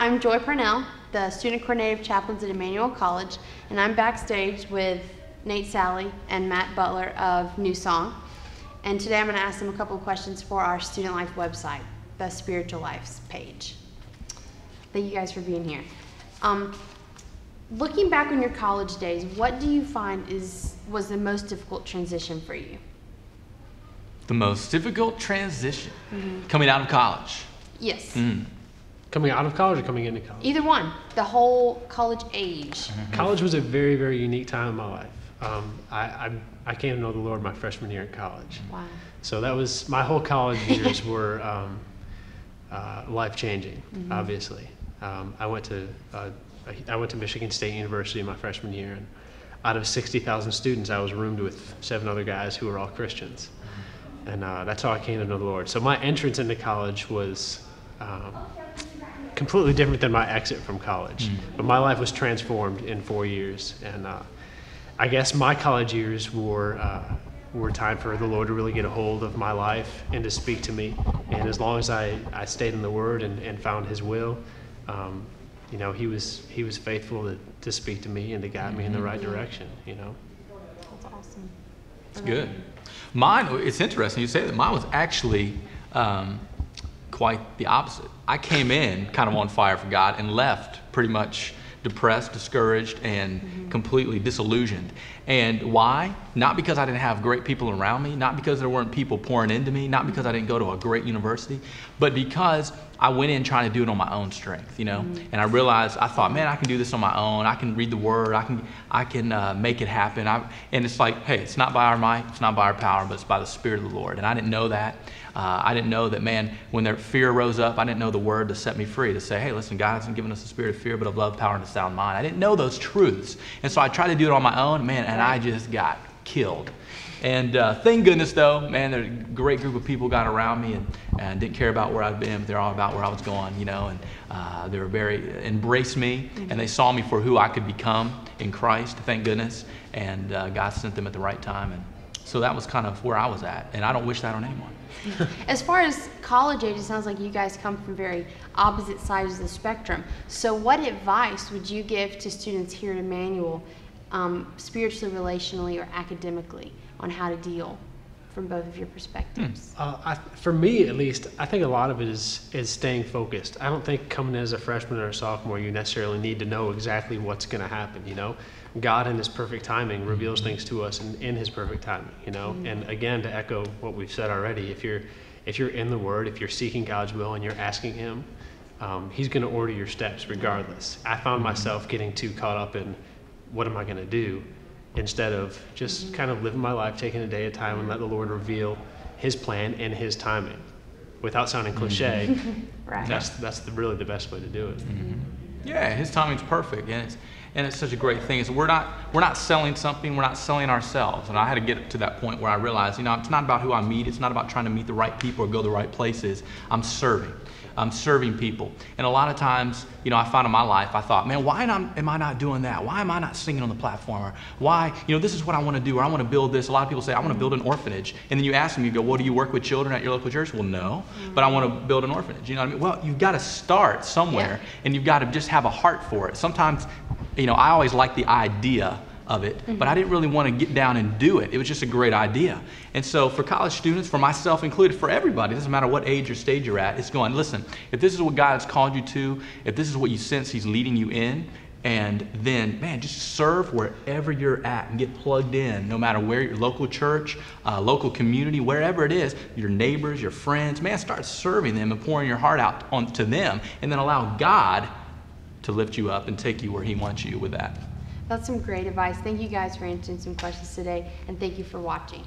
I'm Joy Parnell, the Student Coordinator of Chaplains at Emmanuel College, and I'm backstage with Nate Sally and Matt Butler of NewSong. And today I'm going to ask them a couple of questions for our Student Life website, the Spiritual Lives page. Thank you guys for being here. Looking back on your college days, what do you find was the most difficult transition for you? The most difficult transition coming out of college? Yes. Coming out of college or coming into college? Either one. The whole college age. College was a very, very unique time in my life. I came to know the Lord my freshman year in college. Wow. So that was, my whole college years were life-changing, obviously. I went to Michigan State University my freshman year, and out of 60,000 students, I was roomed with 7 other guys who were all Christians. And that's how I came to know the Lord. So my entrance into college was completely different than my exit from college. But my life was transformed in 4 years. And I guess my college years were time for the Lord to really get a hold of my life and to speak to me. And as long as I stayed in the Word and found His will, you know, He was faithful to speak to me and to guide me in the right direction, you know. That's awesome. It's good. Mine, it's interesting you say that. Mine was actually quite the opposite. I came in kind of on fire for God and left pretty much depressed, discouraged, and completely disillusioned. And why? Not because I didn't have great people around me, not because there weren't people pouring into me, not because I didn't go to a great university, but because I went in trying to do it on my own strength, you know. And I realized, I thought, man, I can do this on my own. I can read the Word. I can make it happen. And it's like, hey, it's not by our might, it's not by our power, but it's by the Spirit of the Lord. And I didn't know that. I didn't know that, man, when their fear rose up, I didn't know the Word to set me free, to say, hey, listen, God hasn't given us a spirit of fear, but of love, power, and a sound mind. I didn't know those truths. And so I tried to do it on my own, man, and I just got killed. And thank goodness, though, man, a great group of people got around me and didn't care about where I'd been, but they're all about where I was going, you know, and they were embraced me, and they saw me for who I could become in Christ, thank goodness, and God sent them at the right time. And so that was kind of where I was at, and I don't wish that on anyone. As far as college age, it sounds like you guys come from very opposite sides of the spectrum. So what advice would you give to students here at Emmanuel, spiritually, relationally, or academically, on how to deal from both of your perspectives? For me, at least, I think a lot of it is staying focused. I don't think coming in as a freshman or a sophomore, you necessarily need to know exactly what's going to happen, you know. God in His perfect timing reveals things to us in His perfect timing, you know. And again, to echo what we've said already, if you're in the Word, if you're seeking God's will and you're asking Him, He's going to order your steps regardless. I found myself getting too caught up in what am I going to do, instead of just kind of living my life, taking a day at a time, and let the Lord reveal His plan and His timing. Without sounding cliche, Right. that's really the best way to do it. Yeah, His timing's perfect, and it's such a great thing. We're not selling something, we're not selling ourselves. And I had to get to that point where I realized, you know, it's not about who I meet, it's not about trying to meet the right people or go the right places. I'm serving people. And a lot of times, you know, I found in my life, I thought, man, why am I not doing that? Why am I not singing on the platform? Or why, you know, this is what I want to do, or I want to build this. A lot of people say, I want to build an orphanage. And then you ask them, you go, well, do you work with children at your local church? Well, no, but I want to build an orphanage. You know what I mean? Well, you've got to start somewhere, and you've got to just have a heart for it. Sometimes, you know, I always like the idea of it, but I didn't really want to get down and do it. It was just a great idea. And so for college students, for myself included, for everybody, it doesn't matter what age or stage you're at, it's going, listen, if this is what God has called you to, if this is what you sense He's leading you in, and then, man, just serve wherever you're at and get plugged in, no matter where your local church, local community, wherever it is, your neighbors, your friends, man, start serving them and pouring your heart out onto them, and then allow God to lift you up and take you where He wants you with that. That's some great advice. Thank you guys for answering some questions today, and thank you for watching.